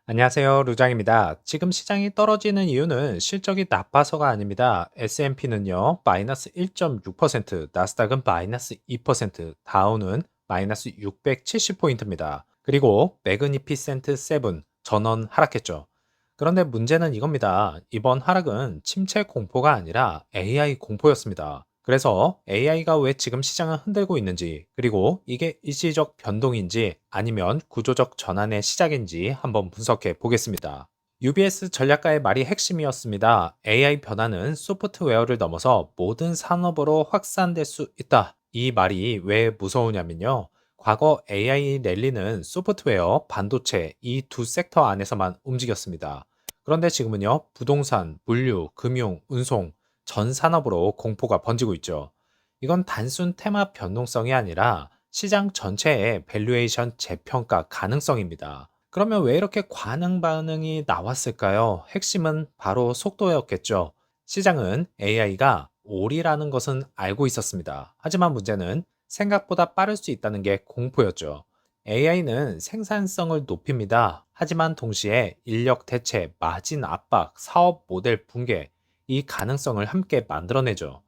안녕하세요. 루장입니다. 지금 시장이 떨어지는 이유는 실적이 나빠서가 아닙니다. S&P는요, 마이너스 1.6%, 나스닥은 마이너스 2%, 다우는 마이너스 670포인트입니다. 그리고 매그니피센트 7, 전원 하락했죠. 그런데 문제는 이겁니다. 이번 하락은 침체 공포가 아니라 AI 공포였습니다. 그래서 AI가 왜 지금 시장을 흔들고 있는지, 그리고 이게 일시적 변동인지 아니면 구조적 전환의 시작인지 한번 분석해 보겠습니다. UBS 전략가의 말이 핵심이었습니다. AI 변화는 소프트웨어를 넘어서 모든 산업으로 확산될 수 있다. 이 말이 왜 무서우냐면요. 과거 AI 랠리는 소프트웨어, 반도체 이 두 섹터 안에서만 움직였습니다. 그런데 지금은요, 부동산, 물류, 금융, 운송, 전 산업으로 공포가 번지고 있죠. 이건 단순 테마 변동성이 아니라 시장 전체의 밸류에이션 재평가 가능성입니다. 그러면 왜 이렇게 관응 반응이 나왔을까요? 핵심은 바로 속도였겠죠. 시장은 AI가 올이라는 것은 알고 있었습니다. 하지만 문제는 생각보다 빠를 수 있다는 게 공포였죠. AI는 생산성을 높입니다. 하지만 동시에 인력 대체, 마진 압박, 사업 모델 붕괴, 이 가능성을 함께 만들어내죠.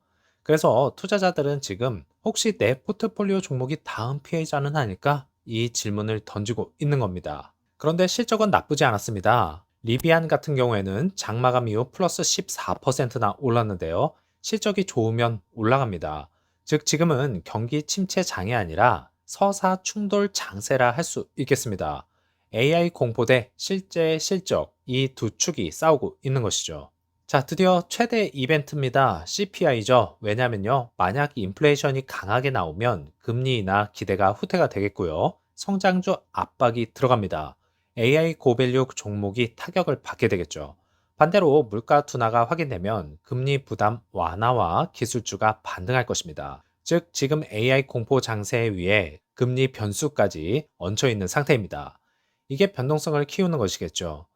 그래서 투자자들은 지금 혹시 내 포트폴리오 종목이 다음 피해자는 아닐까? 이 질문을 던지고 있는 겁니다. 그런데 실적은 나쁘지 않았습니다. 리비안 같은 경우에는 장마감 이후 플러스 14%나 올랐는데요. 실적이 좋으면 올라갑니다. 즉 지금은 경기 침체 장이 아니라 서사 충돌 장세라 할 수 있겠습니다. AI 공포 대 실제 실적 이 두 축이 싸우고 있는 것이죠. 자, 드디어 최대 이벤트입니다. CPI죠. 왜냐면요. 만약 인플레이션이 강하게 나오면 금리나 기대가 후퇴가 되겠고요. 성장주 압박이 들어갑니다. AI 고밸류 종목이 타격을 받게 되겠죠. 반대로 물가 둔화가 확인되면 금리 부담 완화와 기술주가 반등할 것입니다. 즉, 지금 AI 공포 장세 위에 금리 변수까지 얹혀 있는 상태입니다. 이게 변동성을 키우는 것이겠죠.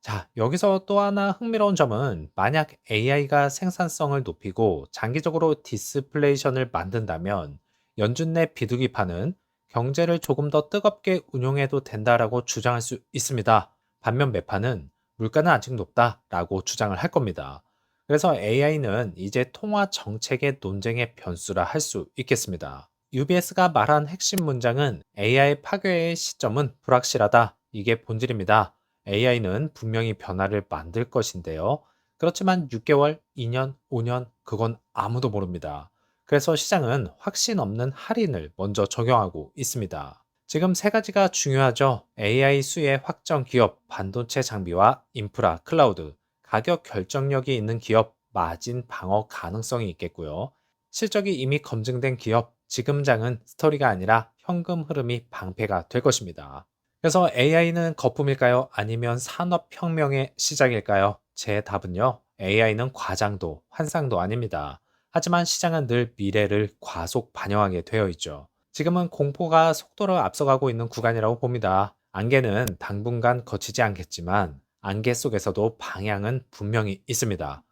자, 여기서 또 하나 흥미로운 점은 만약 AI가 생산성을 높이고 장기적으로 디스플레이션을 만든다면 연준 내 비둘기파는 경제를 조금 더 뜨겁게 운용해도 된다라고 주장할 수 있습니다. 반면 매파는 물가는 아직 높다라고 주장을 할 겁니다. 그래서 AI는 이제 통화 정책의 논쟁의 변수라 할 수 있겠습니다. UBS가 말한 핵심 문장은 AI 파괴의 시점은 불확실하다. 이게 본질입니다. AI는 분명히 변화를 만들 것인데요. 그렇지만 6개월, 2년, 5년, 그건 아무도 모릅니다. 그래서 시장은 확신 없는 할인을 먼저 적용하고 있습니다. 지금 세 가지가 중요하죠. AI 수혜 확정 기업, 반도체 장비와 인프라, 클라우드, 가격 결정력이 있는 기업, 마진 방어 가능성이 있겠고요. 실적이 이미 검증된 기업, 지금장은 스토리가 아니라 현금 흐름이 방패가 될 것입니다. 그래서 AI는 거품일까요? 아니면 산업혁명의 시작일까요? 제 답은요. AI는 과장도, 환상도 아닙니다. 하지만 시장은 늘 미래를 과속 반영하게 되어 있죠. 지금은 공포가 속도를 앞서가고 있는 구간이라고 봅니다. 안개는 당분간 거치지 않겠지만 안개 속에서도 방향은 분명히 있습니다.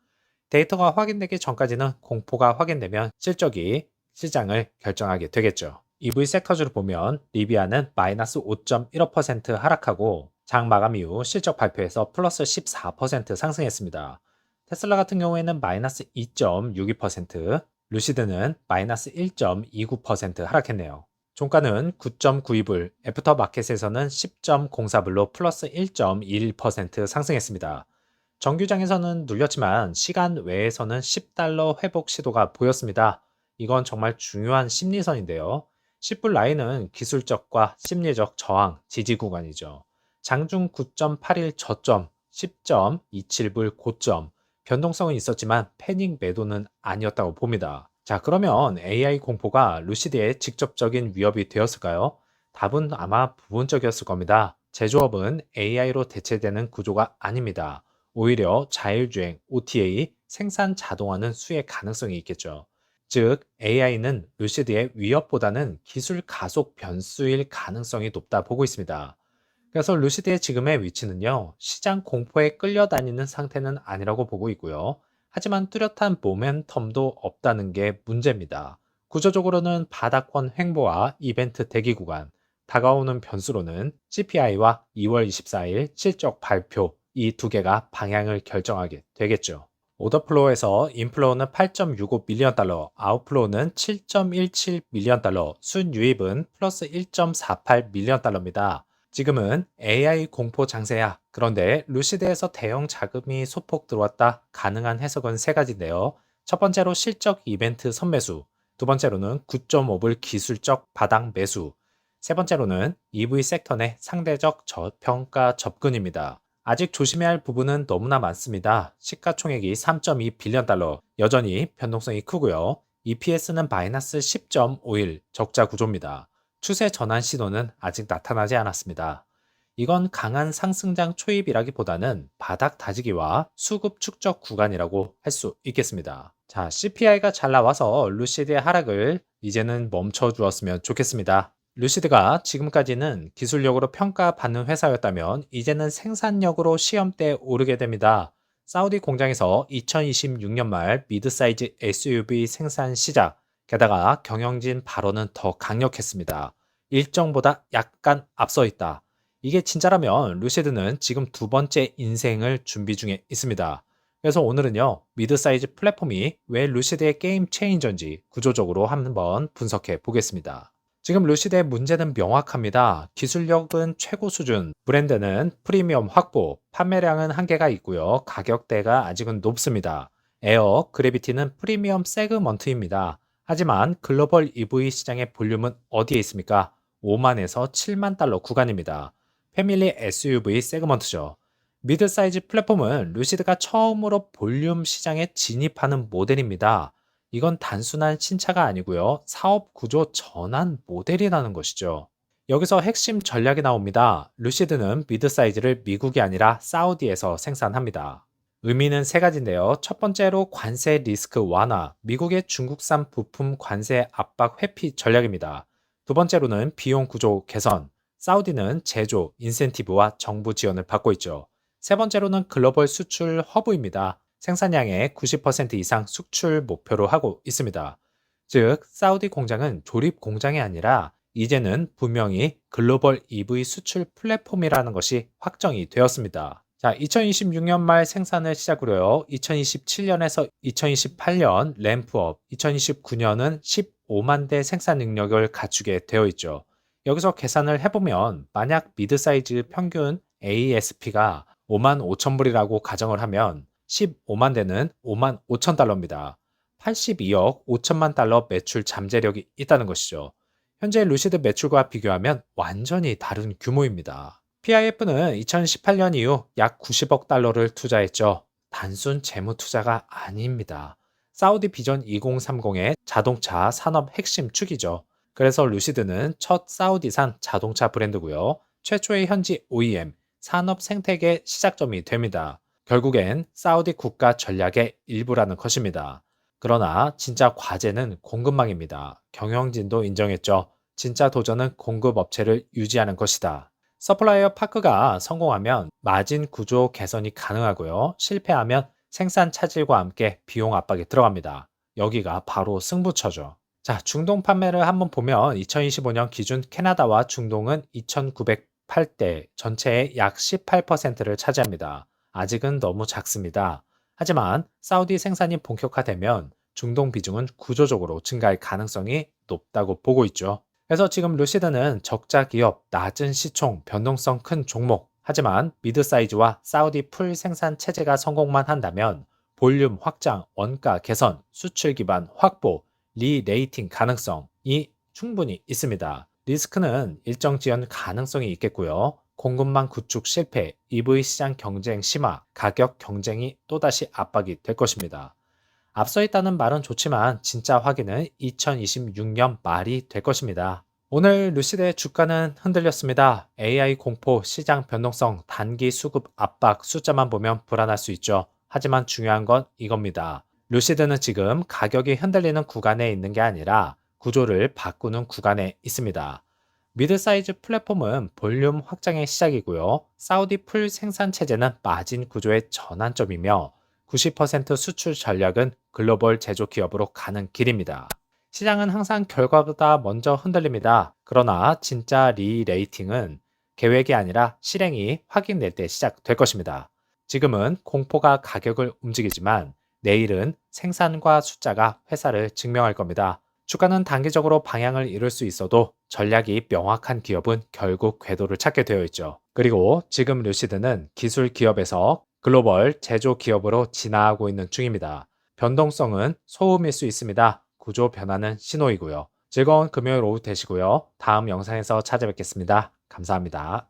데이터가 확인되기 전까지는 공포가 확인되면 실적이 시장을 결정하게 되겠죠. EV 섹터주를 보면 리비아는 마이너스 5.15% 하락하고 장 마감 이후 실적 발표에서 플러스 14% 상승했습니다. 테슬라 같은 경우에는 마이너스 2.62%, 루시드는 마이너스 1.29% 하락했네요. 종가는 9.92불, 애프터마켓에서는 10.04불로 플러스 1.21% 상승했습니다. 정규장에서는 눌렸지만 시간 외에서는 10달러 회복 시도가 보였습니다. 이건 정말 중요한 심리선인데요. 10불 라인은 기술적과 심리적 저항, 지지 구간이죠. 장중 9.81 저점, 10.27불 고점, 변동성은 있었지만 패닉 매도는 아니었다고 봅니다. 자, 그러면 AI 공포가 루시드의 직접적인 위협이 되었을까요? 답은 아마 부분적이었을 겁니다. 제조업은 AI로 대체되는 구조가 아닙니다. 오히려 자율주행, OTA, 생산 자동화는 수혜 가능성이 있겠죠. 즉, AI는 루시드의 위협보다는 기술 가속 변수일 가능성이 높다 보고 있습니다. 그래서 루시드의 지금의 위치는요, 시장 공포에 끌려다니는 상태는 아니라고 보고 있고요. 하지만 뚜렷한 모멘텀도 없다는 게 문제입니다. 구조적으로는 바닥권 횡보와 이벤트 대기 구간, 다가오는 변수로는 CPI와 2월 24일 실적 발표 이 두 개가 방향을 결정하게 되겠죠. 오더플로우에서 인플로우는 8.65 밀리언 달러, 아웃플로우는 7.17 밀리언 달러, 순유입은 플러스 1.48 밀리언 달러입니다. 지금은 AI 공포 장세야. 그런데 루시드에서 대형 자금이 소폭 들어왔다. 가능한 해석은 세 가지인데요. 첫 번째로 실적 이벤트 선매수, 두 번째로는 9.5불 기술적 바닥 매수, 세 번째로는 EV 섹터 내 상대적 저평가 접근입니다. 아직 조심해야 할 부분은 너무나 많습니다. 시가총액이 3.2 빌리언 달러, 여전히 변동성이 크고요. EPS는 마이너스 10.51 적자 구조입니다. 추세 전환 신호는 아직 나타나지 않았습니다. 이건 강한 상승장 초입이라기보다는 바닥 다지기와 수급 축적 구간이라고 할 수 있겠습니다. 자, CPI가 잘 나와서 루시드의 하락을 이제는 멈춰 주었으면 좋겠습니다. 루시드가 지금까지는 기술력으로 평가받는 회사였다면 이제는 생산력으로 시험대에 오르게 됩니다. 사우디 공장에서 2026년 말 미드사이즈 SUV 생산 시작, 게다가 경영진 발언은 더 강력했습니다. 일정보다 약간 앞서 있다. 이게 진짜라면 루시드는 지금 두 번째 인생을 준비 중에 있습니다. 그래서 오늘은요, 미드사이즈 플랫폼이 왜 루시드의 게임 체인저인지 구조적으로 한번 분석해 보겠습니다. 지금 루시드의 문제는 명확합니다. 기술력은 최고 수준, 브랜드는 프리미엄 확보, 판매량은 한계가 있고요. 가격대가 아직은 높습니다. 에어, 그래비티는 프리미엄 세그먼트입니다. 하지만 글로벌 EV 시장의 볼륨은 어디에 있습니까? 5만에서 7만 달러 구간입니다. 패밀리 SUV 세그먼트죠. 미드 사이즈 플랫폼은 루시드가 처음으로 볼륨 시장에 진입하는 모델입니다. 이건 단순한 신차가 아니고요. 사업 구조 전환 모델이라는 것이죠. 여기서 핵심 전략이 나옵니다. 루시드는 미드 사이즈를 미국이 아니라 사우디에서 생산합니다. 의미는 세 가지인데요. 첫 번째로 관세 리스크 완화, 미국의 중국산 부품 관세 압박 회피 전략입니다. 두 번째로는 비용 구조 개선, 사우디는 제조, 인센티브와 정부 지원을 받고 있죠. 세 번째로는 글로벌 수출 허브입니다. 생산량의 90% 이상 수출 목표로 하고 있습니다. 즉, 사우디 공장은 조립 공장이 아니라 이제는 분명히 글로벌 EV 수출 플랫폼이라는 것이 확정이 되었습니다. 자, 2026년 말 생산을 시작으로요. 2027년에서 2028년 램프업, 2029년은 15만 대 생산 능력을 갖추게 되어 있죠. 여기서 계산을 해보면 만약 미드사이즈 평균 ASP가 5만 5천 불이라고 가정을 하면 15만 대는 5만 5천 달러입니다. 82억 5천만 달러 매출 잠재력이 있다는 것이죠. 현재 루시드 매출과 비교하면 완전히 다른 규모입니다. PIF는 2018년 이후 약 90억 달러를 투자했죠. 단순 재무 투자가 아닙니다. 사우디 비전 2030의 자동차 산업 핵심 축이죠. 그래서 루시드는 첫 사우디산 자동차 브랜드고요. 최초의 현지 OEM, 산업 생태계 시작점이 됩니다. 결국엔 사우디 국가 전략의 일부라는 것입니다. 그러나 진짜 과제는 공급망입니다. 경영진도 인정했죠. 진짜 도전은 공급 업체를 유지하는 것이다. 서플라이어 파크가 성공하면 마진 구조 개선이 가능하고요. 실패하면 생산 차질과 함께 비용 압박이 들어갑니다. 여기가 바로 승부처죠. 자, 중동 판매를 한번 보면 2025년 기준 캐나다와 중동은 2,908대, 전체의 약 18%를 차지합니다. 아직은 너무 작습니다. 하지만 사우디 생산이 본격화되면 중동 비중은 구조적으로 증가할 가능성이 높다고 보고 있죠. 그래서 지금 루시드는 적자 기업, 낮은 시총, 변동성 큰 종목, 하지만 미드 사이즈와 사우디 풀 생산 체제가 성공만 한다면 볼륨 확장, 원가 개선, 수출 기반 확보, 리레이팅 가능성이 충분히 있습니다. 리스크는 일정 지연 가능성이 있겠고요. 공급망 구축 실패, EV 시장 경쟁 심화, 가격 경쟁이 또다시 압박이 될 것입니다. 앞서 있다는 말은 좋지만 진짜 확인은 2026년 말이 될 것입니다. 오늘 루시드의 주가는 흔들렸습니다. AI 공포, 시장 변동성, 단기 수급 압박 숫자만 보면 불안할 수 있죠. 하지만 중요한 건 이겁니다. 루시드는 지금 가격이 흔들리는 구간에 있는 게 아니라 구조를 바꾸는 구간에 있습니다. 미드 사이즈 플랫폼은 볼륨 확장의 시작이고요. 사우디 풀 생산 체제는 마진 구조의 전환점이며 90% 수출 전략은 글로벌 제조 기업으로 가는 길입니다. 시장은 항상 결과보다 먼저 흔들립니다. 그러나 진짜 리레이팅은 계획이 아니라 실행이 확인될 때 시작될 것입니다. 지금은 공포가 가격을 움직이지만 내일은 생산과 숫자가 회사를 증명할 겁니다. 주가는 단기적으로 방향을 잃을 수 있어도 전략이 명확한 기업은 결국 궤도를 찾게 되어 있죠. 그리고 지금 루시드는 기술 기업에서 글로벌 제조 기업으로 진화하고 있는 중입니다. 변동성은 소음일 수 있습니다. 구조 변화는 신호이고요. 즐거운 금요일 오후 되시고요. 다음 영상에서 찾아뵙겠습니다. 감사합니다.